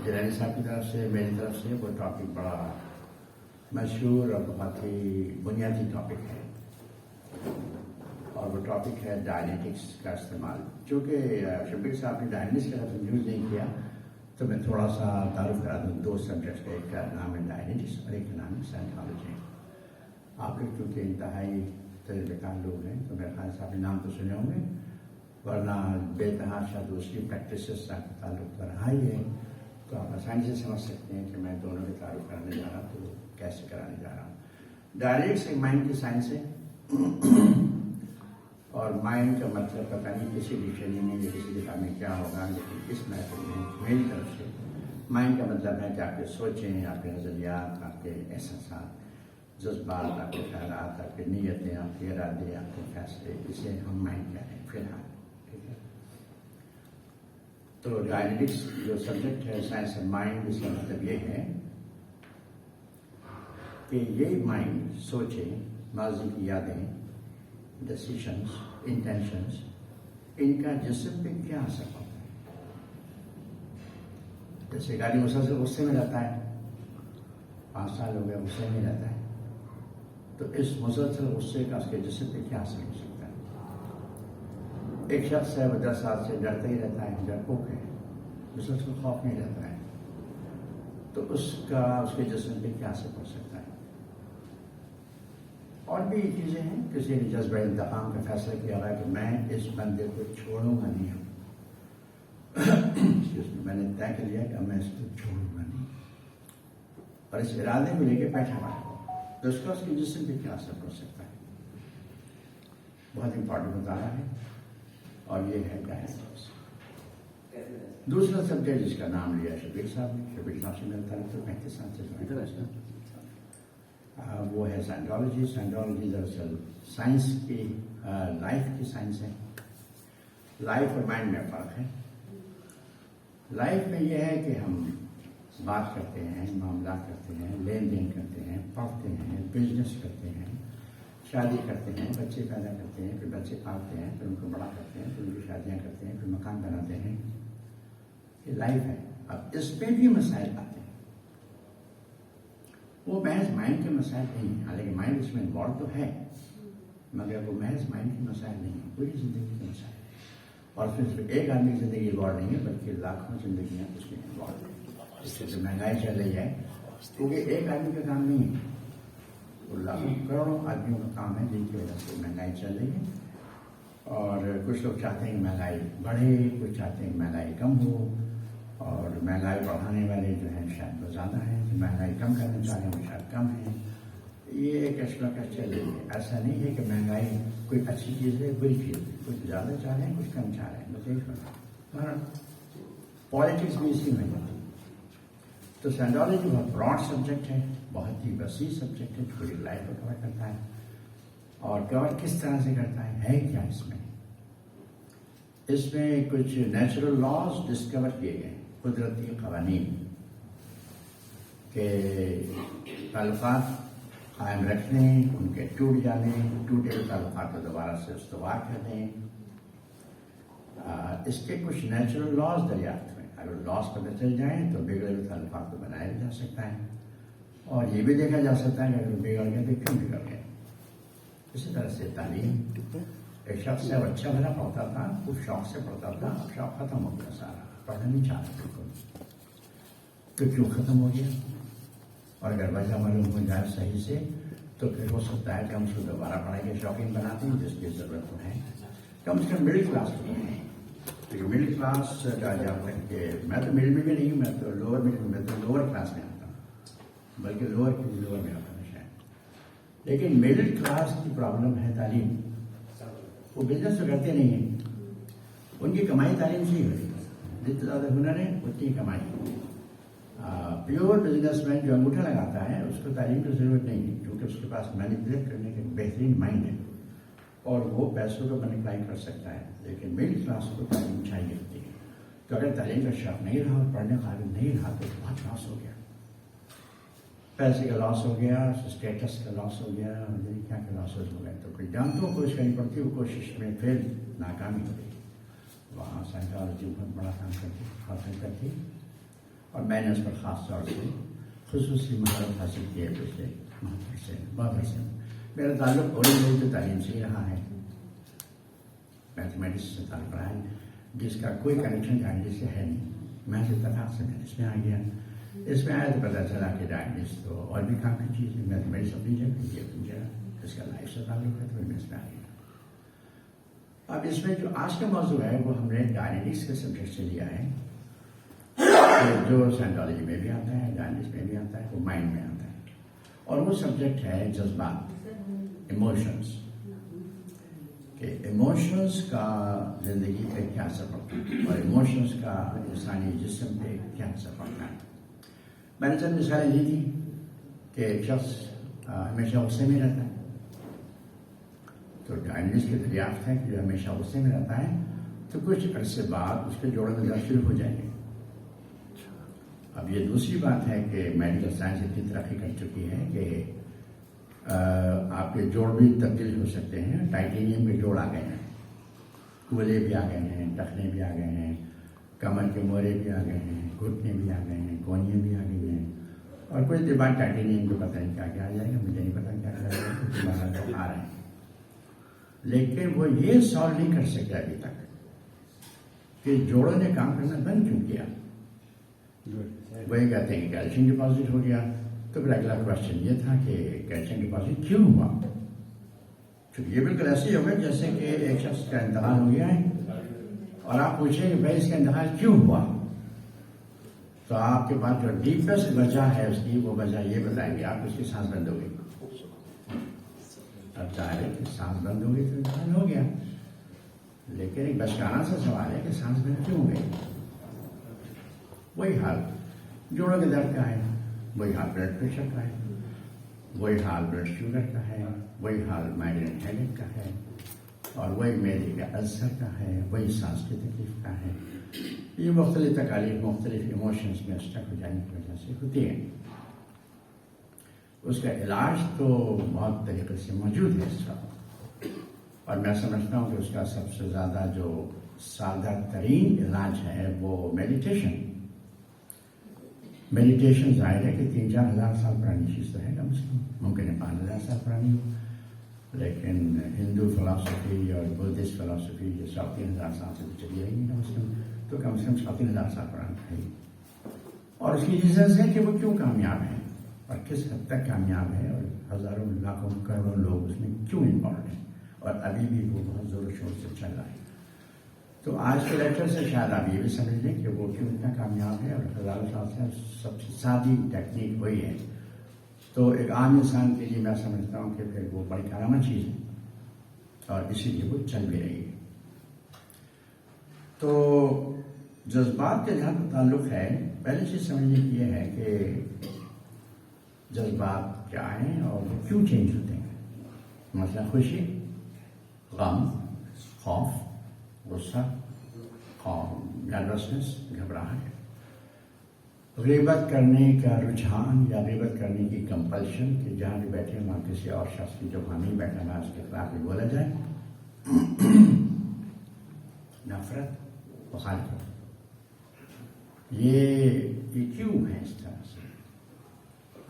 جیلانی صاحب کی طرف سے میری طرف سے وہ ٹاپک بڑا مشہور اور بہت ہی بنیادی ٹاپک ہے، اور وہ ٹاپک ہے ڈائنیٹکس کا استعمال. چونکہ شبیر صاحب نے ڈائنیٹکس کا لفظ یوز نہیں کیا تو میں تھوڑا سا تعارف کرا دوں. دو سبجیکٹس کا، ایک کا نام ہے ڈائنیٹکس اور ایک کا نام ہے سائنٹالوجی. آپ لوگ چونکہ انتہائی تجربہ کار لوگ ہیں تو میرے خیال سے آپ نے نام تو سنے ہوں گے، ورنہ بے تحاشا دوسری پریکٹسز کا تعلق تو رہا ہی ہے. تو آپ آسانی سے سمجھ سکتے ہیں کہ میں دونوں کے تعارف کرانے جا رہا ہوں تو کیسے کرانے جا رہا ہوں. ڈائنیٹکس ایک مائنڈ کی سائنس ہے، اور مائنڈ کا مطلب پتہ نہیں کسی ڈکشنری میں یا کسی کتاب میں کیا ہوگا، لیکن اس میتھڈ میں میری طرف سے مائنڈ کا مطلب ہے کہ آپ کے سوچیں، آپ کے نظریات، آپ کے احساسات، جذبات، آپ کے خیالات، آپ کی نیتیں، آپ کے ارادے، آپ کے فیصلے، اسے ہم مائنڈ کہہ رہے ہیں فی الحال. ٹھیک ہے، تو ڈائنیٹکس جو سبجیکٹ ہے سائنس آف مائنڈ، اس کا مطلب یہ ہے کہ یہ مائنڈ سوچے، ماضی کی یادیں، ڈسیشنس، انٹینشنس، ان کا جسم پہ کیا اثر ہوتا ہے. جیسے گاڑی مسلسل غصے میں رہتا ہے، 5 سال ہو گئے غصے میں رہتا ہے، تو اس مسلسل غصے کا اس کے جسم پہ کیا اثر ہو سکتا ہے. ایک شخص ہے وہ 10 سال سے ڈرتا ہی رہتا ہے، ڈرپوک ہے، مسلسل خوف نہیں رہتا ہے، تو اس کا اس کے جسم پہ کیا اثر پڑ سکتا ہے. اور بھی چیزیں ہیں، کسی نے جذبہ انتقام کا فیصلہ کیا ہوا ہے کہ میں اس بندے کو چھوڑوں گا نہیں. میں نے طے کر لیا کہ میں اس کو چھوڑوں گا نہیں، اور اس ارادے کو لے کے بیٹھا ہوا ہے، تو اس کا اس کے جسم پہ کیا اثر پڑ سکتا ہے. بہت امپورٹنٹ مطالعہ ہے، اور یہ ہے ڈائنیٹکس. دوسرا سبجیکٹ جس کا نام لیا شبیر صاحب نے، شبیر صاحب سے میرا تعلق تو 35 سال سے وہ ہے سائنٹالوجی. سائنٹالوجی دراصل سائنس کی لائف کی سائنس ہے. لائف اور مائنڈ میں فرق ہے. لائف میں یہ ہے کہ ہم بات کرتے ہیں، معاملات کرتے ہیں، لین دین کرتے ہیں، پڑھتے ہیں، بزنس کرتے ہیں، شادی کرتے ہیں، بچے پیدا کرتے ہیں، پھر بچے پالتے ہیں، پھر ان کو بڑا کرتے ہیں، پھر ان کی شادیاں کرتے ہیں، پھر مکان بناتے ہیں. یہ لائف ہے. اب اس پہ بھی مسائل آتے ہیں، وہ محض مائنڈ کے مسائل نہیں ہیں، حالانکہ مائنڈ اس میں انوالو تو ہے، مگر وہ محض مائنڈ کے مسائل نہیں ہیں، پوری زندگی کے مسائل. اور پھر صرف ایک آدمی کی زندگی انوالو نہیں ہے، بلکہ لاکھوں زندگیاں اس میں انوالو ہیں. اس سے جو مہنگائی چل رہی ہے، کیونکہ ایک آدمی کا کام نہیں ہے، وہ لاکھوں کروڑوں آدمیوں کا کام ہے جن کی وجہ سے مہنگائی چل رہی ہے. اور کچھ لوگ چاہتے ہیں کہ مہنگائی بڑھے، کچھ چاہتے ہیں کہ مہنگائی کم ہو، اور مہنگائی بڑھانے والے جو ہیں شاید وہ زیادہ ہیں، مہنگائی کم کرنا چاہ رہے ہیں وہ شاید کم ہیں. یہ کشمکش چل رہی ہے. ایسا نہیں ہے کہ مہنگائی کوئی اچھی چیز ہے، بری چیز ہے. کچھ زیادہ چاہ رہے ہیں، کچھ کم چاہ رہے ہیں، بس یہی فرق ہے. پالیٹکس بھی اسی میں ہے. تو سائنٹالوجی بہت براڈ سبجیکٹ ہے، بہت ہی وسیع سبجیکٹ ہے، پوری لائف کو کور کرتا ہے. اور کور کس طرح سے کرتا ہے کیا اس میں؟ اس میں کچھ نیچرل لاز ڈسکور کیے گئے، قدرتی قوانین کے تعلقات قائم رکھنے، ان کے ٹوٹ جانے، ٹوٹے ہوئے تعلقات کو دوبارہ سے استوار کر دیں. اس کے کچھ نیچرل لاز دریافت ہوئے. اگر لاز پتہ چل جائیں تو بگڑے ہوئے تعلقات کو بنایا جا سکتا ہے، اور یہ بھی دیکھا جا سکتا ہے کہ اگر بگڑ گئے تو کیوں بگڑ گئے. اسی طرح سے تعلیم، ایک شخص ہے وہ اچھا بھلا پڑھتا تھا، خوب شوق سے پڑھتا تھا، اب شوق ختم ہو گیا، سارا پڑھنا نہیں چاہتا بالکل. تو کیوں ختم ہو گیا؟ اور اگر وجہ معلوم ہو جائے صحیح سے تو پھر ہو سکتا ہے کہ ہم اس کو دوبارہ پڑھائی کے شوقین بناتے ہیں، جس کی ضرورت ہے کم از کم مڈل کلاس کو ہے. لیکن مڈل کلاس کا جب تک کہ میں تو مڈل میں بھی نہیں ہوں، میں تو لوور مڈل میں تو لوور کلاس میں آتا ہوں، بلکہ لوور میں آتا ہوں شاید. لیکن مڈل کلاس کی پرابلم ہے تعلیم. وہ بزنس تو کرتے نہیں ہیں، ان کی کمائی تعلیم سے ہی ہوئی. جتنا زیادہ ہنر ہے اتنی کمائی. پیور بزنس مین جو انگوٹھا لگاتا ہے اس کو تعلیم کی ضرورت نہیں ہے، کیونکہ اس کے پاس مینیپولیٹ کرنے کے بہترین مائنڈ ہے اور وہ پیسوں کو مینیپلائی کر سکتا ہے. لیکن مڈل کلاس کو تعلیم چاہیے ہوتی ہے. تو اگر تعلیم کا شوق نہیں رہا اور پڑھنے قابل نہیں رہا تو بہت لاس ہو گیا. پیسے کا لاس ہو گیا، اسٹیٹس کا لاس ہو گیا، کیا کے لاسز ہو گئے. تو کوئی جانتوں کوشش کرنی پڑتی، وہ کوشش میں پھر ناکامی ہو گئی. وہاں سائنٹالوجی بہت بڑا کام کرتی، حاصل کرتی. اور میں نے اس پر خاص طور سے خصوصی مہارت حاصل کی ہے پچھلے بہت عرصے میں. میرا تعلق اوریجنل کی تعلیم سے ہی رہا ہے. میتھمیٹکس سے تعلق رہا ہے جس کا کوئی کنیکشن ڈائنڈس سے ہے نہیں. میں سے اتفاق سے میں اس میں آ گیا. اس میں آیا تو پتہ چلا کہ ڈائنڈس تو اور بھی کام کی چیز ہے. میتھمیٹکس اپنی جگہ یہ اپنی جگہ, اس کا لائف سے تعلق ہے تو میں اس میں آ گیا. اب اس میں جو آج کا موضوع ہے وہ ہم نے ڈائنیٹکس کے سبجیکٹ سے لیا ہے, جو سائنٹالوجی میں بھی آتا ہے, ڈائنیٹکس میں بھی آتا ہے, وہ مائنڈ میں آتا ہے. اور وہ سبجیکٹ ہے جذبات, ایموشنس. کہ ایموشنس کا زندگی پہ کیا اثر پڑتا ہے اور ایموشنس کا انسانی جسم پہ کیا اثر پڑتا ہے. میں نے چند مثالیں دی تھی کہ ایک شخص ہمیشہ غصے میں رہتا ہے, تو ڈائنیٹکس کی دریافت ہے کہ جو ہمیشہ غصے میں رہتا ہے تو کچھ عرصے بعد اس کے جوڑوں میں درد شروع ہو جائیں گے. اب یہ دوسری بات ہے کہ میڈیکل سائنس اتنی ترقی کر چکی ہے کہ آپ کے جوڑ بھی تبدیل ہو سکتے ہیں. ٹائٹینیم کے جوڑ آ گئے ہیں, کولے بھی آ گئے ہیں, ٹخنے بھی آ گئے ہیں, کمر کے مورے بھی آ گئے ہیں, گھٹنے بھی آ گئے ہیں, کونیاں بھی آ گئی ہیں. اور کوئی دیر بعد ٹائٹینیم کو پتہ نہیں کیا کیا آ جائے گا, مجھے نہیں پتا کیا کیا آ جائے گا, آ رہے ہیں. لیکن وہ یہ سالو نہیں کر سکے ابھی تک کہ جوڑوں نے کام کرنا بند کیوں کیا. وہی کہتے ہیں کہ کیلشیم ڈپازٹ ہو گیا. تو پھر اگلا کوشچن یہ تھا کہ کیلشیم ڈپازٹ کیوں ہوا. چونکہ یہ بالکل ایسے ہی ہوگا جیسے کہ ایک شخص کا انتقال ہو گیا ہے اور آپ پوچھیں کہ بھائی اس کا انتقال کیوں ہوا, تو آپ کے پاس جو ڈیپسٹ وجہ ہے اس کی وہ وجہ یہ بتائیں گے آپ, اس کی سانس بند ہو گئی. اب ظاہر ہے کہ سانس بند ہو گئی تو انتقال ہو گیا. لیکن ایک بچکانہ سا سوال ہے کہ سانس بند کیوں ہو گئی. وہی حال جوڑوں کے درد کا ہے, وہی حال بلڈ پریشر کا ہے, وہی حال بلڈ شوگر کا ہے, وہی حال مائگرین ہیڈیک کا ہے, اور وہی معدے کے السر کا ہے, وہی سانس کی تکلیف کا ہے. یہ مختلف تکالیف مختلف ایموشنز میں اسٹک ہو جانے کی وجہ سے ہوتی ہے. اس کا علاج تو بہت طریقے سے موجود ہے اس وقت, اور میں سمجھتا ہوں کہ اس کا سب سے زیادہ جو سادہ ترین علاج ہے وہ میڈیٹیشن. میڈیٹیشن ظاہر ہے کہ 3-4 ہزار سال پرانی چیز تو ہے کم سے کم, ممکن ہے 5,000 سال پرانی ہو, لیکن ہندو فلاسفی اور بدھسٹ فلاسفی جو 3,000 سال سے چلی آئی گی تو کم سے کم 3,000 سال پرانی ہے. اور اس کی ریزنس ہے کہ وہ کیوں کامیاب ہے اور کس حد تک کامیاب ہے, اور ہزاروں لاکھوں کروڑوں لوگ اس میں کیوں انوالوڈ ہیں, اور ابھی بھی وہ بہت زور و شور سے چل رہا ہے. تو آج کے لیکچر سے شاید آپ یہ بھی سمجھ لیں کہ وہ کیوں اتنا کامیاب ہے, اور ہزاروں سال سے سب سے سادی ٹیکنیک وہی ہے. تو ایک عام انسان کے لیے میں سمجھتا ہوں کہ پھر وہ بڑی کارآمد چیز ہے, اور اسی لیے وہ چل بھی رہی ہے. تو جذبات کے جہاں تعلق ہے, پہلی چیز سمجھنے کی یہ ہے کہ جذبات کیا ہیں اور وہ کیوں چینج ہوتے ہیں. مثلا خوشی, غم, خوف, غصہ, نروسنس, گھبراہٹ, غیبت کرنے کا رجحان یا غیبت کرنے کی کمپلشن کہ جہاں بھی بیٹھے وہاں کسی اور شخص کی جو حامی بیٹھا ہوا اس کے خلاف بھی بولا جائے, نفرت, مخالفت. یہ کیوں ہے اس طرح سے.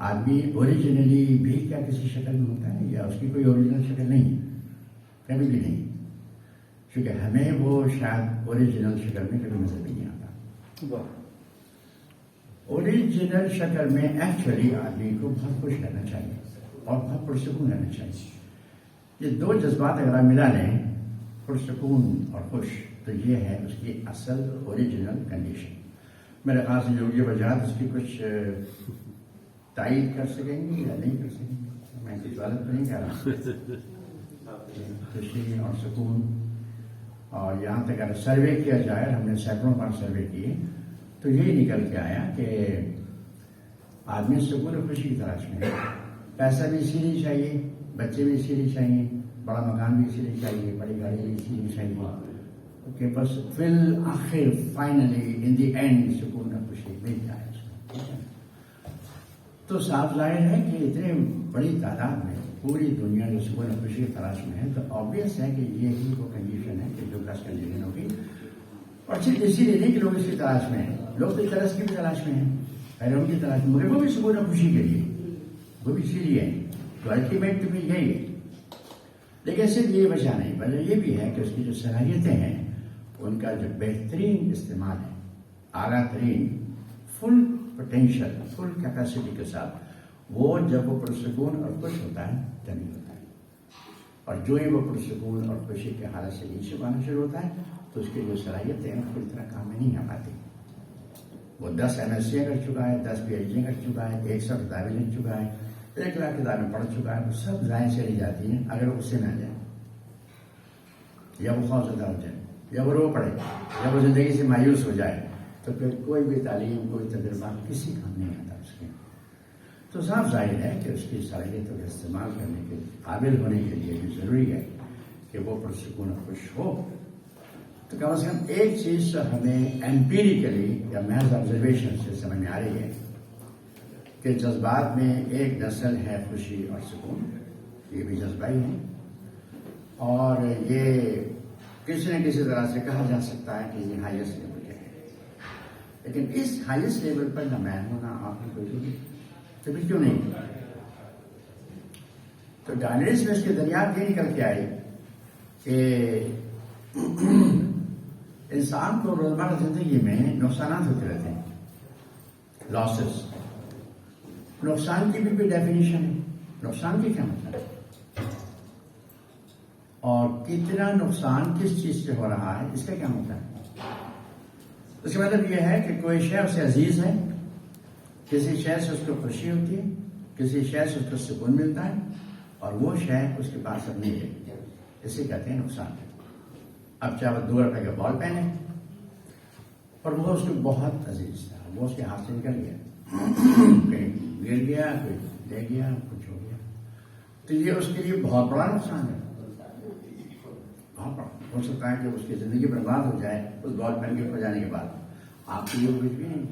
آدمی اوریجنلی بھی کیا کسی شکل میں ہوتا ہے یا اس کی کوئی اوریجنل شکل نہیں ہے, کبھی بھی نہیں, کیونکہ ہمیں وہ شاید اوریجنل شکل میں کبھی نظر نہیں آتا. اوریجنل شکل میں ایکچولی آدمی کو بہت خوش رہنا چاہیے اور بہت پرسکون رہنا چاہیے. یہ دو جذبات اگر آپ ملا لیں, پرسکون اور خوش, تو یہ ہے اس کی اصل اوریجنل کنڈیشن. میرے خیال سے جو یہ وجہ اس کی کچھ تائید کر سکیں گے یا نہیں کر سکیں گے, میں کچھ غلط تو نہیں کہہ رہا. خوشی اور سکون, اور یہاں تک اگر سروے کیا جائے, ہم نے سینکڑوں بار سروے کیے, تو یہی نکل کے آیا کہ آدمی سکون اور خوشی کی تلاش میں ہے. پیسہ بھی اسی لیے چاہیے, بچے بھی اسی لیے چاہیے, بڑا مکان بھی اسی لیے چاہیے, بڑی گاڑی بھی اسی لیے چاہیے, کہ بس فی الآخر فائنلی ان دی اینڈ سکون اور خوشی مل جائے اس کو. تو صاف ظاہر ہے کہ اتنے بڑی تعداد میں پوری دنیا جو سکون اور خوشی کی تلاش میں ہے, تو آبویس ہے کہ یہی وہ کنڈیشن ہے کہ جو 10 کنڈیشن ہوگی, اور صرف اسی لیے نہیں کہ لوگ اس کی تلاش میں ہیں, لوگ تو چرس کی بھی تلاش میں ہیں، پیروم کی تلاش میں، مگر وہ بھی سکون اور خوشی کے لیے، وہ بھی اسی لیے ہے. تو الٹیمیٹ تو بھی یہی ہے. لیکن صرف یہ وجہ نہیں، وجہ یہ بھی ہے کہ اس کی جو صلاحیتیں ہیں ان کا جو بہترین استعمال ہے، اعلیٰ ترین فل پوٹینشیل، فل کیپیسٹی کے ساتھ، وہ جب وہ پرسکون اور خوش ہوتا ہے تبھی ہوتا ہے. اور جو ہی وہ پرسکون اور خوشی کے حالت سے نیچے آنا شروع ہوتا ہے تو اس کی جو صلاحیتیں ہیں پوری طرح کام میں نہیں آ پاتی. وہ 10 MSc کر چکا ہے، 10 PhD کر چکا ہے، 100 کتابیں لکھ چکا ہے، 1 لاکھ کتابیں پڑھ چکا ہے، وہ سب ضائع چلی جاتی ہیں اگر وہ اس سے نہ جائے، یا وہ خوفزدہ ہو جائے، یا وہ رو پڑے، یا وہ زندگی سے مایوس ہو جائے، تو پھر کوئی بھی تعلیم، کوئی تجربہ کسی کام نہیں آتا اس کے. تو صاف ظاہر ہے کہ اس کی صلاحیتوں کا استعمال کرنے کے قابل ہونے کے لیے بھی ضروری ہے کہ وہ پرسکون اور خوش ہو. تو کم از کم ایک چیز ہمیں ایمپیریکلی یا محض آبزرویشن سے سمجھ میں آ رہی ہے کہ جذبات میں ایک نسل ہے خوشی اور سکون، یہ بھی جذبہ ہی ہے، اور یہ کسی نہ کسی طرح سے کہا جا سکتا ہے کہ یہ ہائیسٹ لیول ہے. لیکن اس ہائیسٹ لیول پر نہ میں ہوں نہ آپ نے کوئی، تو پھر کیوں نہیں؟ تو ڈائنرس میں اس کی دریافت یہ نکل کے آئی کہ انسان کو روزمرہ زندگی میں نقصانات ہوتے رہتے ہیں، لاسز. نقصان کی بھی ڈیفینیشن ہے، نقصان کی کیا مطلب ہے، اور کتنا نقصان کس چیز سے ہو رہا ہے اس کا کیا مطلب ہے. اس کا مطلب یہ ہے کہ کوئی شے اسے عزیز ہے، کسی شے سے اس کو خوشی ہوتی ہے، کسی شے سے اس کو سکون ملتا ہے، اور وہ شے اس کے پاس اب نہیں ہے، اسے کہتے ہیں نقصان. اب چاہے وہ 2 روپے کا بال پین ہے اور وہ اس کو بہت عزیز تھا، وہ اس کے ہاتھ سے نکل گیا، کہیں گر گیا، کوئی لے گیا، کچھ ہو گیا، تو یہ اس کے لیے بہت بڑا نقصان ہے. بہت بڑا ہو سکتا ہے کہ اس کی زندگی برباد ہو جائے اس بال پین کے کھو جانے کے بعد، آپ کے لیے کچھ بھی نہیں.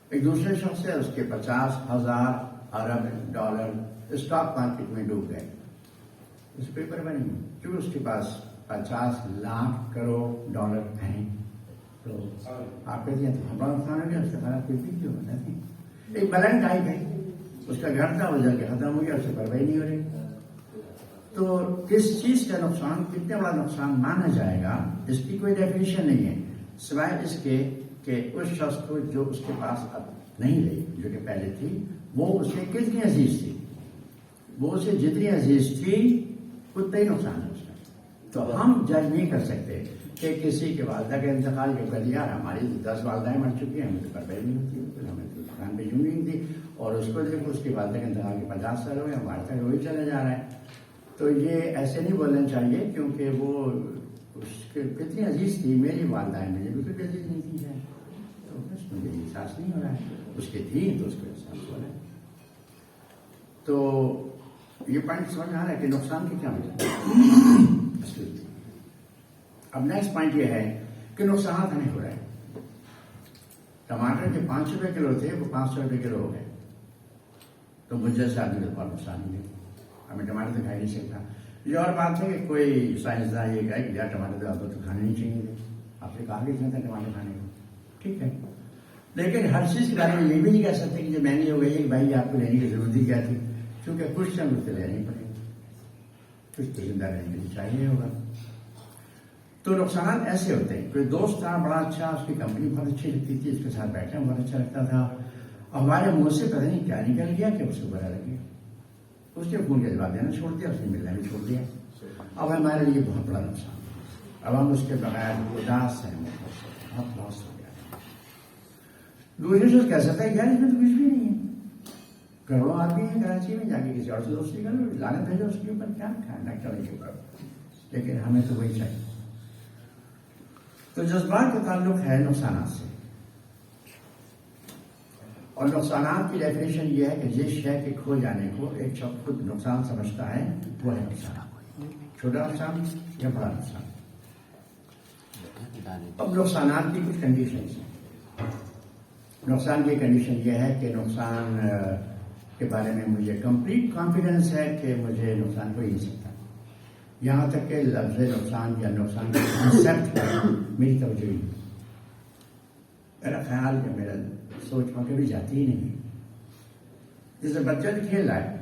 ایک دوسرے شخص ہے، اس کے 50,000 ارب ڈالر اسٹاک مارکیٹ میں ڈوب گئے، اس پیپر میں نہیں، کیوں اس کے پاس 50 لاکھ کروڑ ڈالر ہیں. تو آپ کہتے ہیں تو بڑا نقصان ہو گیا، اس کا خراب کوئی بھی کیوں ہوتا ہے. ایک بلنٹ ٹائپ ہے، اس کا گھر تھا، وہ جل کے ختم ہو گیا، اس سے پرواہی نہیں ہو رہی. تو کس چیز کا نقصان کتنا بڑا نقصان مانا جائے گا اس کی کوئی ڈیفینیشن نہیں ہے، سوائے اس کے کہ اس شخص کو جو اس کے پاس اب نہیں رہی، جو کہ پہلے تھی، وہ اسے کتنی عزیز تھی، وہ اسے جتنی عزیز تھی اتنا ہی نقصان ہے اس کا. تو ہم جج نہیں کر سکتے کہ کسی کے والدہ کا انتقال جو کر دیا، ہماری 10 والدائیں مر چکی ہیں، ہمیں تو پرواہی نہیں ہوتی، ہمیں تو دکان پہ یوں نہیں تھی، اور اس کو دیکھو اس کی والدہ کے انتقال کے 50 سال ہو گئے، ہمارے تک وہی چلا جا رہا ہے. تو یہ ایسے نہیں بولنا چاہیے، کیونکہ وہ اس کے کتنی عزیز تھی، میری والدہ مجھے بالکل عزیز نہیں تھی ہے، تو بس مجھے احساس نہیں ہو رہا ہے. اس کی تھی تو اس کو احساس ہو رہا ہے. تو یہ پوائنٹ سمجھ آ رہا ہے کہ نقصان کی کیا وجہ. اب نیکسٹ پوائنٹ یہ ہے کہ نقصانات ہمیں ہو رہے ہیں. ٹماٹر کے 5 روپے کلو تھے، وہ 500 روپے کلو ہو گئے، تو مجھے سے آدمی کو بہت نقصان نہیں ہے. ہمیں ٹماٹر تو کھا نہیں سکتا. یہ اور بات ہے کہ کوئی سائنسداں یہ کہے کہ یار ٹماٹر تو آپ کو کھانے نہیں چاہیے تھے، آپ سے کہا بھی تھا ٹماٹر کھانے کو، ٹھیک ہے. لیکن ہر چیز کے بارے میں یہ بھی نہیں کہہ سکتے کہ جو مہنگی ہو گئی ہے کہ بھائی آپ کو لینے کی ضرورت ہی کیا تھی، کیونکہ کچھ چند اسے لینا ہی پڑے گا، کچھ تو زندہ رہنے کے لیے چاہیے ہوگا. تو نقصانات ایسے ہوتے ہیں. کوئی دوست تھا بڑا اچھا، اس کی کمپنی بہت اچھی لگتی تھی، اس کے ساتھ بیٹھنا بہت اچھا لگتا تھا، اور ہمارے منہ سے پتہ نہیں کیا نکل گیا کہ اس کو برا لگ گیا، اس نے فون کا جواب دینا چھوڑ دیا، اس نے ملنا بھی چھوڑ دیا. اب ہمارے لیے بہت بڑا نقصان. اب ہم اس کے بغیر اداس ہیں، بہت لاس ہو گیا. دوسرے شخص کہہ سکتا ہے یار اس میں تو کچھ بھی نہیں ہے، کروڑوں آدمی ہیں کراچی میں، جا کے کسی اور سے دوستی کر لو، لعنت بھیجو اس کے اوپر، کیا کھانا چاہیے کے اوپر. لیکن ہمیں تو وہی چاہیے. تو جذبات کا تعلق ہے نقصانات سے، اور نقصانات کی ڈیفینیشن یہ ہے کہ جس شے کے کھو جانے کو ایک شخص خود نقصان سمجھتا ہے وہ ہے نقصان، چھوٹا نقصان یا بڑا نقصان. اب نقصانات کی کچھ کنڈیشنز ہیں. نقصان کی کنڈیشن یہ ہے کہ نقصان کے بارے میں مجھے کمپلیٹ کانفیڈنس ہے کہ مجھے نقصان ہو ہی نہیں سکتا، یہاں تک کہ لفظ نقصان یا نقصان کا کنسیپٹ میری توجہ ہی. میرا خیال یا میرا سوچ وہاں کبھی جاتی ہی نہیں. جیسے بچہ کھیل رہا ہے،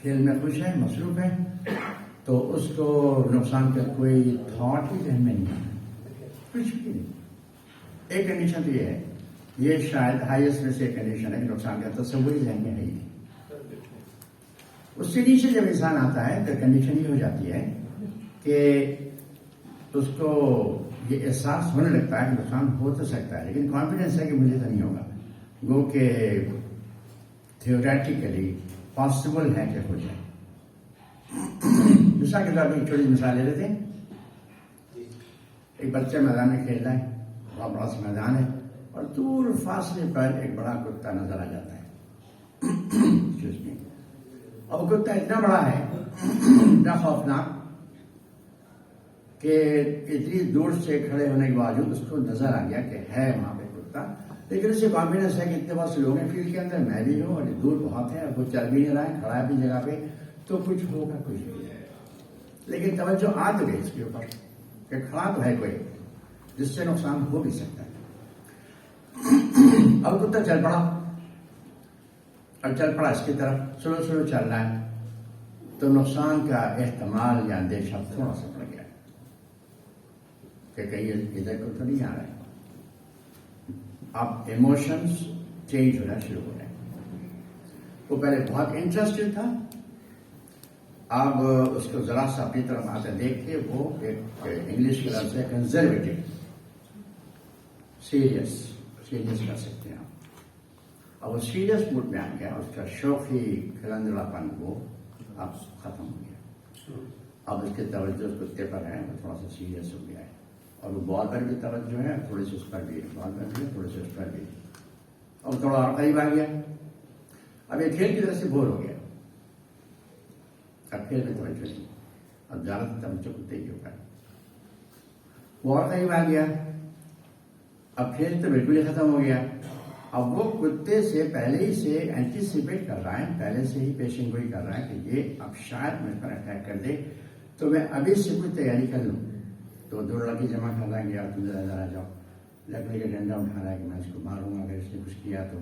کھیل میں خوش ہے، مصروف ہے، تو اس کو نقصان کا کوئی تھاٹ ہی ذہن میں نہیں آتا، کچھ بھی نہیں. ایک کنڈیشن تو یہ ہے، یہ شاید ہائیسٹ میں سے ایک کنڈیشن ہے کہ نقصان کا تصور ذہن میں ہے ہی نہیں. اس سے نیچے جب انسان آتا ہے تو کنڈیشن یہ ہو جاتی ہے کہ اس کو یہ احساس ہونے لگتا ہے کہ نقصان ہو تو سکتا ہے، لیکن کانفیڈنس ہے کہ مجھے تو نہیں ہوگا. گو کہ تھیوریٹیکلی پاسبل ہے کہ ہو جائے. مثال کے طور پر ایک چھوٹی مثال لے لیتے ہیں. ایک بچہ میدان میں کھیل رہا ہے، بہت بڑا سا میدان ہے، اور دور فاصلے پر ایک بڑا کتا نظر آ جاتا ہے. اور وہ کتا اتنا بڑا ہے، اتنا خوفناک کہ اتنی دور سے کھڑے ہونے کے باوجود اس کو نظر آ گیا کہ ہے وہاں پہ کتا، لیکن اسے کانفیڈنس ہے کہ اتنے بہت سے لوگ ہیں فیلڈ کے اندر، میں بھی ہوں، اور دور بہت ہے، اور کچھ چل بھی نہیں رہا ہے، کھڑا ہے اپنی جگہ پہ، تو کچھ ہوگا کچھ بھی. لیکن توجہ آ تو گئی اس کے اوپر کہ کھڑا تو ہے کوئی جس سے نقصان ہو بھی سکتا ہے. اب کتا چل پڑا، اور چل پڑا اس کی طرف، سلو چل رہا ہے، تو نقصان کا احتمال یا اندیشہ تھوڑا سا پڑ گیا کہ کہیں ادھر کو تو نہیں آ رہا ہے. اب ایموشنز چینج ہونا شروع ہو رہے ہیں. وہ پہلے بہت انٹرسٹڈ تھا، اب اس کو ذرا سا اپنی طرف آتے دیکھ کے وہ ایک انگلش کے لفظ ہے کنزرویٹو، سیریس کر سکتے ہیں آپ. اب وہ سیریس موڈ میں آ گیا، اس کا شوخی کھلندڑا پن وہ اب ختم ہو گیا. اب اس کی توجہ اس کتے پر ہے، وہ تھوڑا سا سیریس ہو گیا ہے، اور وہ بال پر بھی توجہ ہے، تھوڑی سی اس پر بھی ہے، بال پر بھی ہے، تھوڑی سی اس پر بھی ہے. اب تھوڑا اور قریب آ گیا، اب یہ کھیل کی طرح سے بور ہو گیا، اب کھیل میں توجہ نہیں، اب زیادہ توجہ کتے کے اوپر. وہ اور قریب آ گیا، اب کھیل تو بالکل ہی ختم ہو گیا. اب وہ کتے سے پہلے ہی سے اینٹیسپیٹ کر رہا ہے، پہلے سے ہی پیشن گوئی کر رہا ہے کہ یہ اب شاید مجھ پر اٹیک کر دے، تو میں ابھی سے کوئی تیاری کر لوں. تو دو لڑکی جمع کر رہا ہے کہ تم ذرا جاؤ، لکڑی کا ڈنڈا اٹھا رہا ہے کہ میں اس کو ماروں گا اگر اس نے کچھ کیا تو.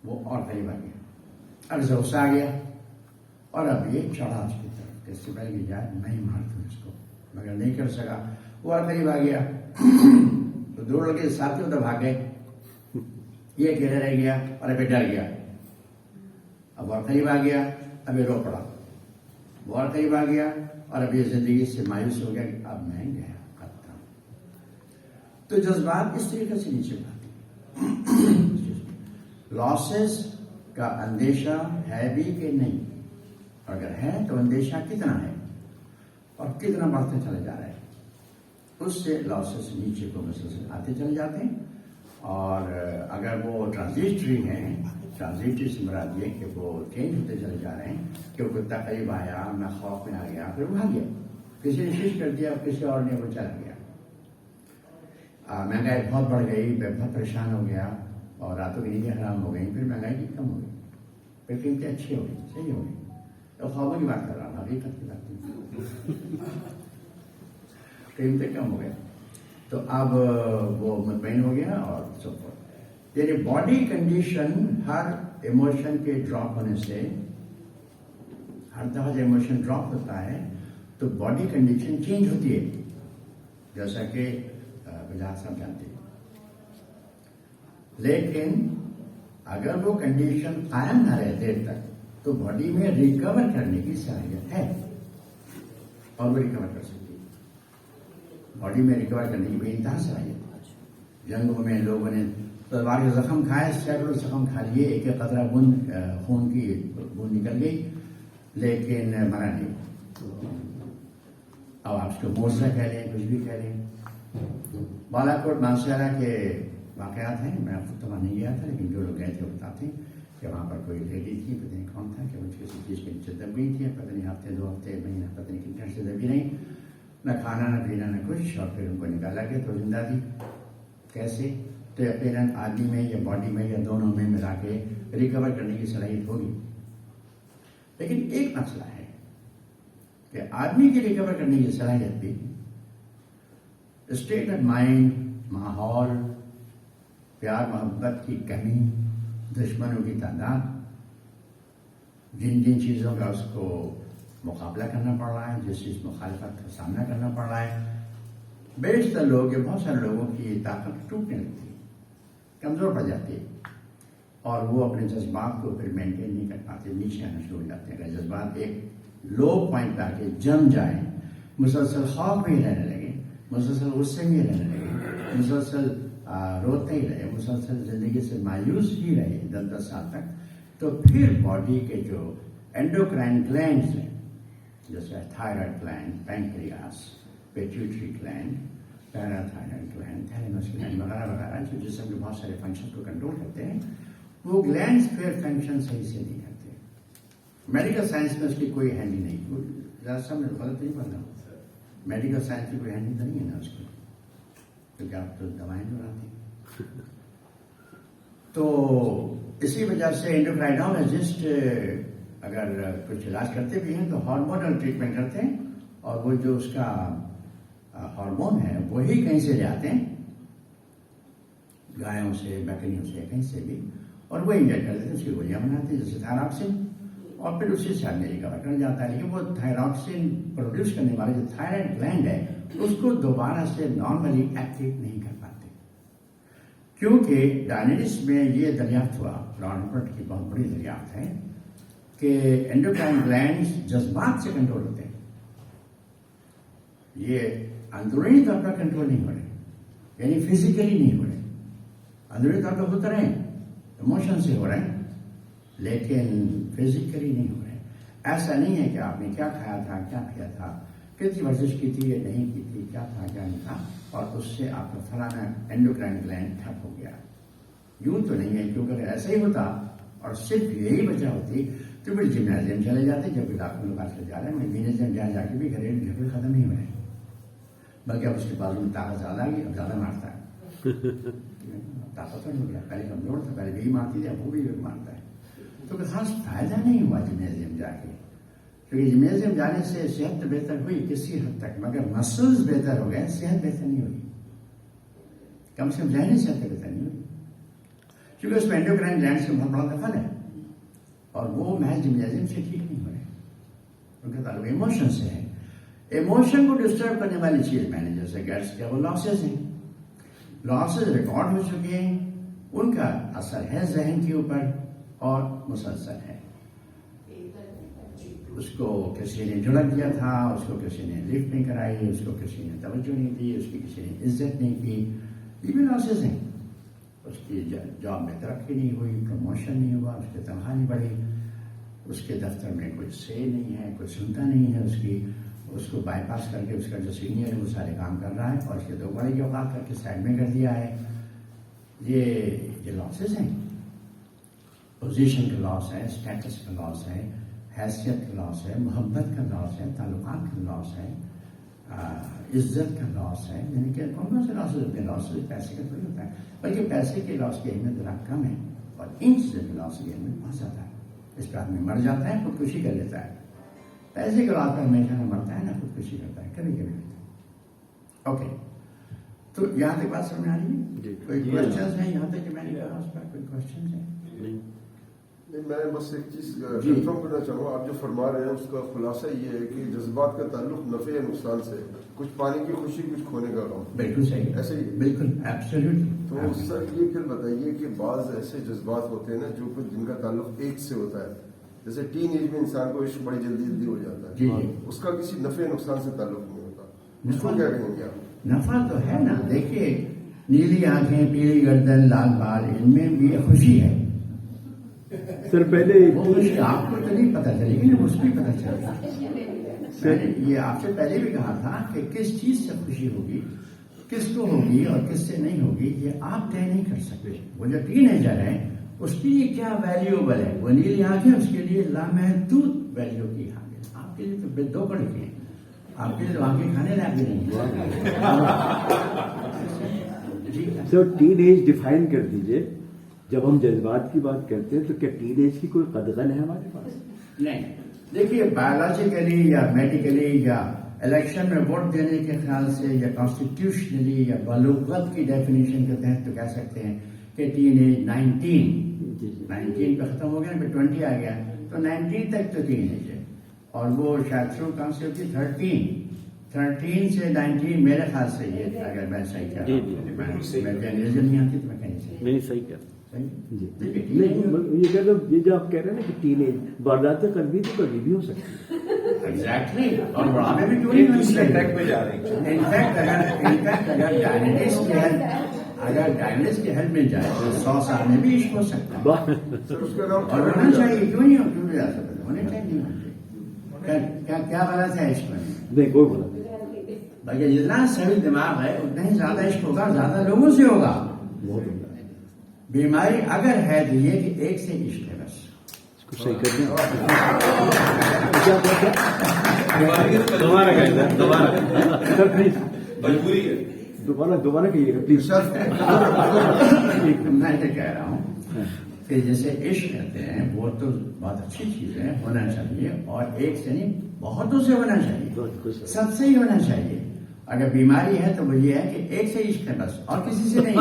وہ اور قریب آ گیا، اب اسے غصہ آ گیا، اور اب یہ چڑھا اس کی طرف، اس سے پہلے کہ یار میں ہی مار دوں اس کو، مگر نہیں کر سکا. وہ اور قریب آ گیا، تو دو لڑکے ساتھ ادھر بھاگ گئے، یہ اکیلے رہ گیا اور ابھی ڈر گیا. اب اور قریب آ گیا، ابھی رو پڑا. وہ اور قریب آ گیا، اور ابھی زندگی سے مایوس ہو گیا کہ اب میں گیا ختم. تو جذبات اس طریقے سے نیچے بھاگتے. لاسز کا اندیشہ ہے بھی کہ نہیں، اگر ہے تو اندیشہ کتنا ہے اور کتنا بڑھتے چلے جا رہے ہیں، اس سے لاسز نیچے کو مسلسل آتے چلے جاتے ہیں. اور اگر وہ ٹرانزیٹری ہیں، ٹرانزیٹری سے مراد یہ کہ وہ چینج ہوتے چلے جا رہے ہیں کہ وہ کتا قریب آیا، میں خوف میں آ گیا، پھر بھاگ گیا، کسی نے شش کر دیا، کسی اور نے وہ چلا گیا. مہنگائی بہت بڑھ گئی، میں بہت پریشان ہو گیا، اور راتوں کی نیندیں حرام ہو گئی، پھر مہنگائی کی کم ہو گئی، پھر قیمتیں اچھی ہو گئی، صحیح ہو گئی. تو خوابوں کی بات کر رہا ہوں، حقیقت کی بات نہیں. قیمتیں کم ہو گئی تو اب وہ مطمئن ہو گیا اور سب کو. یعنی باڈی کنڈیشن ہر ایموشن کے ڈراپ ہونے سے، ہر دفعہ جب ایموشن ڈراپ ہوتا ہے تو باڈی کنڈیشن چینج ہوتی ہے، جیسا کہ بجاج صاحب جانتے ہیں. لیکن اگر وہ کنڈیشن قائم نہ رہے دیر تک تو باڈی میں ریکور کرنے کی صلاحیت ہے، اور وہ ریکور کر سکتی ہے. باڈی میں ریکور کرنے کی بے انتہا صلاحیت. جنگوں میں لوگوں نے تلوار کے زخم کھائے، سینکڑوں زخم کھا لیے، ایک ایک قطرہ بوند خون کی بوند نکل گئی، لیکن مرا نہیں. اب آپ اس کو موزہ کہہ لیں، کچھ بھی کہہ لیں. بالا کوٹ مانسیرا کے واقعات ہیں، میں خود تو وہاں نہیں گیا تھا، لیکن جو لوگ گئے تھے وہ بتاتے ہیں کہ وہاں پر کوئی لیڈی تھی، پتہ نہیں کون تھا، کہ وہ کسی چیز کے نیچے دب گئی تھی، پتہ نہیں ہفتے 2 ہفتے مہینہ پتہ نہیں کتنے سے دبی نہیں، نہ کھانا نہ پینا نہ کچھ، اور پھر ان کو نکالا گیا تو زندہ تھی. کیسے؟ تو یقیناً آدمی میں یا باڈی میں یا دونوں میں ملا کے ریکور کرنے کی صلاحیت ہوگی. لیکن ایک مسئلہ ہے کہ آدمی کی ریکور کرنے کی صلاحیت بھی اسٹیٹ آف مائنڈ، ماحول، پیار محبت کی کمی، دشمنوں کی تعداد، جن جن چیزوں کا اس کو مقابلہ کرنا پڑ رہا ہے، جس چیز مخالفت کا سامنا کرنا پڑ رہا ہے، بیشتر لوگ یا بہت سارے لوگوں کی طاقت ٹوٹنے لگتی ہے، کمزور پڑ جاتی ہے، اور وہ اپنے جذبات کو پھر مینٹین نہیں کر پاتے، نیچے آنا شروع ہو جاتے ہیں۔ اگر جذبات ایک لو پوائنٹ آ کے جم جائیں، مسلسل خوف میں ہی رہنے لگے، مسلسل غصے میں ہی رہنے لگے، مسلسل روتے ہی رہے، مسلسل زندگی سے مایوس ہی رہے 10 سال تک، تو پھر باڈی کے جو اینڈوکرائن گلینڈز ہیں، جیسے thyroid gland, pancreas, pituitary gland, parathyroid gland, thalamus gland وغیرہ وغیرہ، جو جسم کے بہت سارے فنکشن کو کنٹرول کرتے ہیں، وہ گلینڈز پھر فنکشن صحیح سے نہیں کرتے۔ میڈیکل سائنس میں اس کی کوئی ہینڈی نہیں، ذرا سب میں غلط نہیں پڑھنا، میڈیکل سائنس کی کوئی ہینڈی تو نہیں ہے نا اس کی، کیونکہ آپ تو دوائیں بناتے ہیں۔ تو اسی وجہ سے انڈوکرائنالوجسٹ اگر کچھ علاج کرتے بھی ہیں تو ہارمونل ٹریٹمنٹ کرتے ہیں، اور وہ جو اس کا ہارمون ہے وہی کہیں سے لے آتے ہیں، گایوں سے، بکریوں سے، کہیں سے بھی، اور وہ انجیکٹ کر دیتے ہیں، اس کی گولیاں بناتے ہیں جیسے تھائراکسین، اور پھر اسی سے آدمی ریکور کر جاتا ہے۔ لیکن وہ تھائراکسین پروڈیوس کرنے والے جو تھائرائڈ گلینڈ ہے اس کو دوبارہ سے نارملی ایکٹیو نہیں کر پاتے، کیونکہ ڈائنیٹس میں یہ دریافت ہوا، رانپرٹ کی بہت بڑی دریافت ہے، کہ اینڈوکرائن گلینڈز جذبات سے کنٹرول ہوتے ہیں، یہ اندرونی طور پر کنٹرول نہیں ہو رہے، یعنی فزیکلی نہیں ہو رہے، اندرونی طور پر ہوتا رہے، ایموشن سے ہو رہے ہیں، لیکن فزیکلی نہیں ہو رہے۔ ایسا نہیں ہے کہ آپ نے کیا کھایا تھا، کیا کیا تھا، کتنی ورزش کی تھی یا نہیں کی تھی، کیا تھا کیا نہیں تھا، اور اس سے آپ کا فلانا اینڈوکرائن گلینڈ ٹھپ ہو گیا، یوں تو نہیں ہے، کیونکہ اگر ایسا ہی ہوتا اور صرف یہی وجہ ہوتی تو پھر جمنازیم چلے جاتے، جب ڈاکٹر کے پاس جا رہے ہیں، میں جمنازیم جا کے بھی گھریلو جھگڑے ختم نہیں ہو رہے، بلکہ اب اس کے بازو میں طاقت زیادہ آ گئی، اب زیادہ مارتا ہے، طاقتور ہو گیا، پہلے کمزور تھا، پہلے بھی مارتی تھی، اب وہ بھی مارتا ہے۔ تو کوئی خاص فائدہ نہیں ہوا جمنازیم جا کے، کیونکہ جمنازیم جانے سے صحت تو بہتر ہوئی کسی حد تک، مگر مسلز بہتر ہو گئے، صحت بہتر نہیں ہوئی، کم سے کم ذہنی صحت بہتر نہیں ہوئی، کیونکہ اس میں اینڈوکرائن گلینڈز کا بہت بڑا دخل ہے، اور وہ محض جمنازیم سے ٹھیک نہیں ہو رہے، ان کا تعلق ایموشن سے ہے۔ ایموشن کو ڈسٹرب کرنے والی چیز میں نے جیسے گیٹس کیا، وہ لاسز ہیں، لاسز ریکارڈ ہو چکے ہیں، ان کا اثر ہے ذہن کے اوپر اور مسلسل ہے۔ اس کو کسی نے جھڑک دیا تھا، اس کو کسی نے لفٹ نہیں کرائی، اس کو کسی نے توجہ نہیں دی، اس کی کسی نے عزت نہیں کی، یہ بھی لاسز ہیں۔ اس کی جاب میں ترقی نہیں ہوئی، پروموشن نہیں ہوا، اس کی تنخواہ نہیں بڑھی، اس کے دفتر میں کوئی سے نہیں ہے، کوئی سنتا نہیں ہے اس کو بائی پاس کر کے اس کا جو سینئر ہے وہ سارے کام کر رہا ہے، اور اس کے دو بڑے کے اوقات کر کے سائڈ میں کر دیا ہے۔ یہ لاسز ہیں، پوزیشن کا لاس ہے، اسٹیٹس کا لاس ہے، حیثیت کا لاس ہے، محبت کا لاس ہے، تعلقات کا لاس ہے، عزت کا لاس ہے، یعنی کہ کون سے لاسز ہوتے ہیں؟ لاسز پیسے کا تھوڑی ہوتا ہے، بلکہ پیسے کے لاس کی اہمیت ذرا کم ہے، اور ان چیزوں کے لاس کی اہمیت بہت زیادہ ہے۔ اس پہ آدمی مر جاتا ہے، خودکشی کر لیتا ہے، پیسے کے لاس پہ ہمیشہ نہ مرتا ہے نہ خودکشی کرتا ہے، کبھی کبھی ہوتا ہے۔ اوکے، تو یہاں تک بات سمجھ میں آ رہی ہے؟ کوئی کوشچنز ہیں یہاں تک کہ میں نے کہا اس پر کوئی کوشچنز ہیں؟ نہیں، میں بس ایک چیز کنفرم کرنا چاہوں گا، آپ جو فرما رہے ہیں اس کا خلاصہ یہ ہے کہ جذبات کا تعلق نفع یا نقصان سے، کچھ پانے کی خوشی، کچھ کھونے کا غم۔ بالکل صحیح، ایسے ہی، بالکل ایبسلیوٹلی۔ تو سر یہ پھر بتائیے کہ بعض ایسے جذبات ہوتے ہیں نا جو کچھ جن کا تعلق ایج سے ہوتا ہے، جیسے ٹین ایج میں انسان کو عشق بڑی جلدی جلدی ہو جاتا ہے، جی، اس کا کسی نفع نقصان سے تعلق نہیں ہوتا، اس کو کیا کہیں گے آپ؟ نفع تو ہے نا، دیکھیے نیلی آنکھیں، پیلی گردن، لال بال، ان میں بھی خوشی ہے سر۔ پہلے وہ خوشی آپ کو تو نہیں پتہ چلے گی، اس کو پتہ چلتا۔ میں نے یہ آپ سے پہلے بھی کہا تھا کہ کس چیز سے خوشی ہوگی، کس کو ہوگی اور کس سے نہیں ہوگی، یہ آپ طے نہیں کر سکتے۔ وہ جو ٹین ایجر ہے اس کے لیے کیا ویلیوبل ہے، وہ نیلی آنکھیں اس کے لیے لامحدود ویلیو کی حامل، آپ کے لیے تو بے دو کڑ کے ہیں، آپ کے لیے تو آنکھیں کھانے لائق بھی نہیں ہے۔ سر ٹین ایج ڈیفائن کر دیجئے، جب ہم جذبات کی بات کرتے ہیں تو کیا ٹین ایج کی کوئی قدغن ہے ہمارے پاس؟ نہیں، دیکھیے بایولوجیکلی یا میڈیکلی یا الیکشن میں ووٹ دینے کے خیال سے یا کانسٹیٹیوشنلی یا بلوغت کی ڈیفینیشن کے تحت تو کہہ سکتے ہیں کہ ٹین ایج 19 جی جی 19 پہ ختم ہو گیا نا، پھر 20 آ گیا، تو 19 تک تو ٹین ایج ہے، اور وہ شاید شروع کہاں سے ہوتی 13 سے 19 میرے خیال سے یہ، اگر میں صحیح کہہ رہا ہوں، میں انگریزی نہیں آتی تو میں کہیں سے نہیں صحیح کہہ صحیح جی دیکھیے نہیں، یہ کہہ رہا ہوں، یہ جو آپ کہہ رہے ہیں نا کہ ٹین ایج وارداتیں قلبی تو کبھی بھی ہو سکتی ہے. ایگزیکٹلی، اور بڑھاپے میں کیوں نہیں دوسرے ٹیک پہ جا رہی ہیں. انفیکٹ اگر ڈائنس کی ہیلپ مل جائے تو 100 سال میں بھی عشق ہو سکتا ہے، سر اس کا نام اور ہونا چاہیے، کیوں نہیں جا سکتا، ہونے چاہیے. کیا غلط ہے عشق میں؟ نہیں کوئی بولا نہیں. بلکہ جتنا صحیح دماغ ہے اتنا ہی زیادہ عشق ہوگا، زیادہ لوگوں سے ہوگا. بہت عمدہ. بیماری اگر ہے تو یہ کہ ایک سے عشق ہے بس. اس کو صحیح کرتے ہیں. کیا بات ہے؟ دوبارہ کہیں سر، دوبارہ سر پلیز مجبوری ہے. دوبارہ کہیے گا پلیز. میں یہ کہہ رہا ہوں کہ جیسے عشق کہتے ہیں وہ تو بہت اچھی چیز ہے، ہونا چاہیے، اور ایک سے نہیں بہتوں سے ہونا چاہیے، سب سے ہی ہونا چاہیے. اگر بیماری ہے تو وہ یہ ہے کہ ایک سے عشق ہے بس، اور کسی سے نہیں،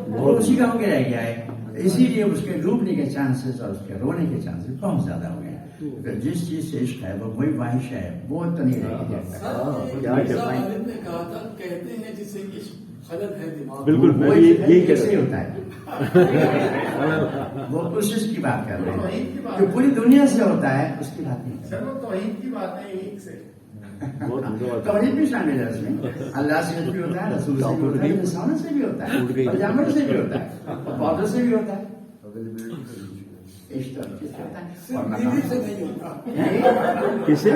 وہ اسی کا ہو کے رہ گیا ہے. اسی لیے اس کے ڈوبنے کے چانسز اور اس کے رونے کے چانسز بہت زیادہ ہو گئے ہیں. جس چیز سے عشق ہے وہ وہی خواہش ہے، وہ تو نہیں رہے گی. نے کہا تھا کہتے ہیں جسے خلط ہے دماغ. بالکل میں یہی کہہ رہا ہوتا ہے. وہ کوشش کی بات کر رہے ہیں جو پوری دنیا سے ہوتا ہے اس کی بات نہیں. سر وہ توحید کی بات ہے ایک سے. توحید بھی شامل ہے اس میں، اللہ سے بھی ہوتا ہے، رسول سے بھی ہوتا ہے، انسانوں سے بھی ہوتا ہے، اور جانوروں سے بھی ہوتا ہے، اور پودوں سے بھی ہوتا ہے. عشق تو کس سے ہوتا ہے؟ اور بیوی سے نہیں ہوتا. کسے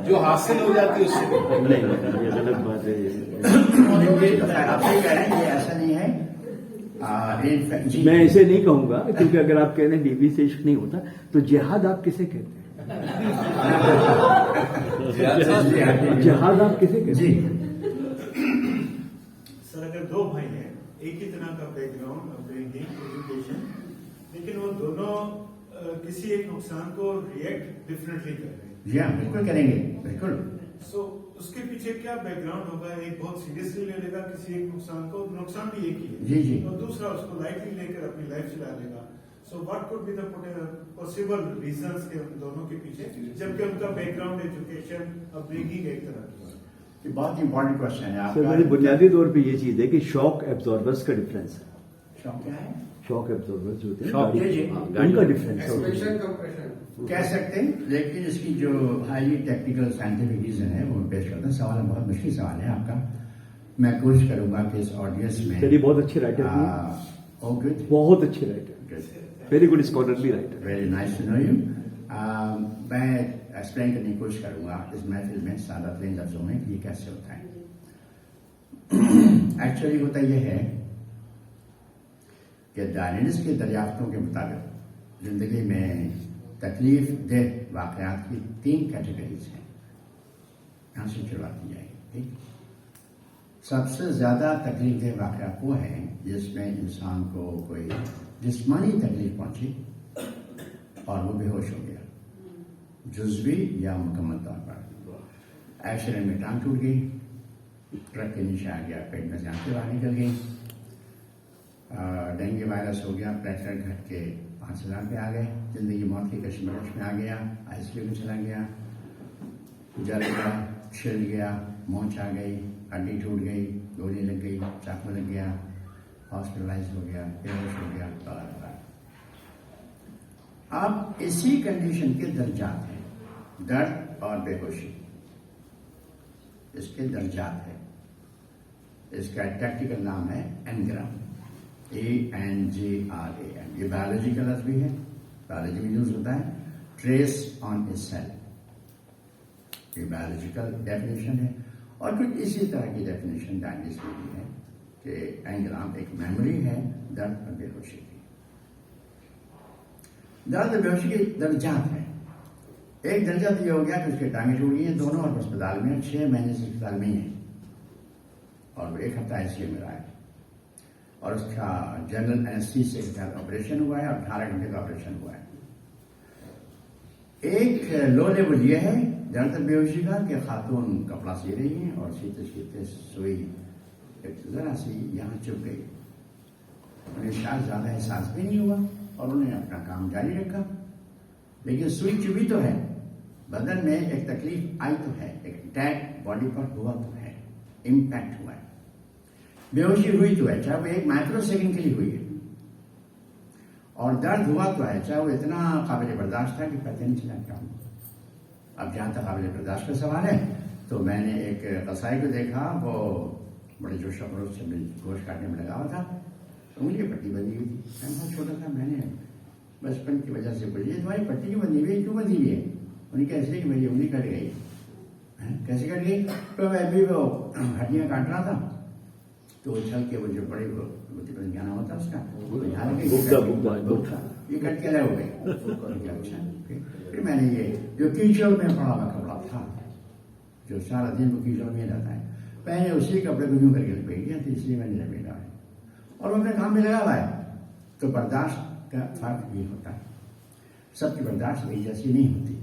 جو حاصل ہو جاتی ہے اس سے نہیں، یہ غلط بات ہے. یہ تو خیر آپ سے کہہ رہے ہیں کہ ایسا نہیں ہے. میں ایسے نہیں کہوں گا کیونکہ اگر آپ کہہ رہے ہیں بیوی سے عشق نہیں ہوتا تو جہاد آپ کسے کہتے ہیں؟ جہاد آپ کسے کہتے ہیں؟ سر اگر دو بھائی ہیں ایک ہی طرح کا بیک گراؤنڈ اپبرنگنگ ایجوکیشن، لیکن وہ دونوں کسی ایک نقصان کو ریئیکٹ ڈفرینٹلی کر رہے ہیں. جی ہاں بالکل کریں گے، بالکل. سو اس کے پیچھے کیا بیک گراؤنڈ ہوگا؟ ایک بہت سیریسلی لے لے گا کسی ایک نقصان کو، نقصان بھی ایک ہی ہے، جی جی. اور دوسرا اس کو لائٹلی لے کر اپنی لائف چلا لے گا. So what could be the possible reasons کے دونوں کے پیچھے، جبکہ ان کا بیک گراؤنڈ ایجوکیشن اپبرنگنگ ایک طرح کی ہے. یہ بہت امپورٹنٹ کوشچن ہے آپ سر کا. میری بنیادی طور پہ یہ چیز ہے کہ شاک ایبزاربرس کا ڈفرینس ہے. شوق کیا ہے؟ شاک ایبزاربرس جو ہوتے ہیں شاک، جی، جی. ان کا ڈفرینس ایکسپریشن کمپریشن کہہ سکتے ہیں، لیکن اس کی جو ہائیلی ٹیکنیکل سائنٹیفک ریزن ہے وہ پیش کرتا ہے. سوال بہت مشکل سوال ہے آپ کا. میں کوشش کروں گا کہ اس آڈینس میں چلیے بہت اچھے رائٹر ہیں، بہت اچھے writer, very good scholarly writer. Very nice to know you. میں ایکسپلین کرنے کی کوشش کروں گا اس محفل میں سادہ ترین لفظوں میں کہ یہ کیسے ہوتا ہے. ایکچولی ہوتا یہ ہے کہ ڈائنس کے دریافتوں کے مطابق زندگی میں تکلیف دہ واقعات کی 3 کیٹیگریز ہیں. یہاں سے شروعات کی جائے گی. سب سے زیادہ تکلیف دہ واقعات وہ ہیں جس میں انسان کو کوئی جسمانی تکلیف پہنچی اور وہ بے ہوش ہو گیا، جزوی یا مکمل طور پر. ایکسیڈنٹ میں ٹانگ ٹوٹ گئی، ٹرک کے نیچے آ گیا، پیٹ میں سے آنکھیں باہر نکل گئی، ڈینگی وائرس ہو گیا، پریشر گھٹ کے 5000 پہ آ گئے، زندگی موت کی کشمکش میں آ گیا، آئی سی یو میں چلا گیا، جل گیا، چھل گیا، مونچھ آ گئی، ہڈی ٹوٹ گئی، گولی لگ گئی، چاقو لگ گیا، ہاسپٹلائز ہو گیا، بے ہوش ہو گیا. اب اسی کنڈیشن کے درجات ہیں، درد اور بے ہوشی، اس کے درجات ہیں. اس کا ٹیکنیکل نام ہے انگرام، ENGRAM. یہ بایولوجی کا لفظ بھی ہے، بایولوجی میں یوز ہوتا ہے. ٹریس آن اے سیل، یہ بایولوجیکل ڈیفینیشن ہے. اور کچھ اسی طرح کی ڈیفینیشن ڈائنس میں بھی ہے کہ انگرام ایک میموری ہے درد اور بے ہوشی کی. درد اور بے ہوشی کے درجات ہیں. ایک درجہ تو یہ ہو گیا کہ اس کے ٹانگیں ٹوٹ گئی ہیں دونوں، اور اسپتال میں 6 مہینے سے اسپتال میں ہی ہیں، اور وہ 1 ہفتہ ICU میں رہا ہے، اور اس کا جنرل اینستھیسیا کے تحت آپریشن ہوا ہے، اور 18 گھنٹے کا آپریشن ہوا ہے. ایک لو لیول یہ ہے درد بے ہوشی کا کہ خاتون کپڑا سی رہی ہیں اور سیتے سیتے سوئی ذرا سی یہاں چپ گئی، انہیں شاید زیادہ احساس بھی نہیں ہوا اور انہوں نے اپنا کام جاری رکھا. لیکن سوئی چبھی تو ہے, بدن میں ایک تکلیف آئی تو ہے, ایک اٹیک باڈی پر ہوا تو ہے, امپیکٹ ہوا ہے, بے ہوشی ہوئی تو ہے, چاہے وہ 1 مائکرو سیکنڈ کے لیے ہوئی ہے, اور درد ہوا تو ہے, چاہے وہ اتنا قابل برداشت تھا کہ پتہ نہیں چلا کیا ہوں. اب جہاں تک قابل برداشت کا سوال ہے تو میں نے ایک قصائی کو دیکھا, وہ بڑے جوش و خروش سے گوشت کاٹنے میں لگا ہوا تھا, تو مجھے پٹی بندی ہوئی تھی. میں بہت چھوٹا تھا, میں نے بچپن کی وجہ سے پوچھی تمہاری پٹی کیوں بندی ہوئی ہے, کیوں بندی ہوئی ہے؟ انہیں کہا ایسے کہ میری انگلی کٹ گئی. کیسے کٹ گئی؟ تو میں بھی وہ ہڈیاں کاٹ رہا تھا, تو وہ چھل کے وہ جو بڑے کیا نام ہوتا اس کا, یہ کٹ کے الگ ہو گئے. اچھا, پھر میں نے یہ جو کیچڑ میں پڑا ہوا کپڑا تھا, جو سارا دن وہ کیچڑ میں رہتا ہے, میں نے اسی کپڑے کو یوں کر کے لپیٹ دیا, تو اس لیے میں نے لپیٹا ہے, اور وہ اپنے کام میں لگا ہوا ہے. تو برداشت کا فرق بھی ہوتا ہے, سب کی برداشت ایک جیسی نہیں ہوتی.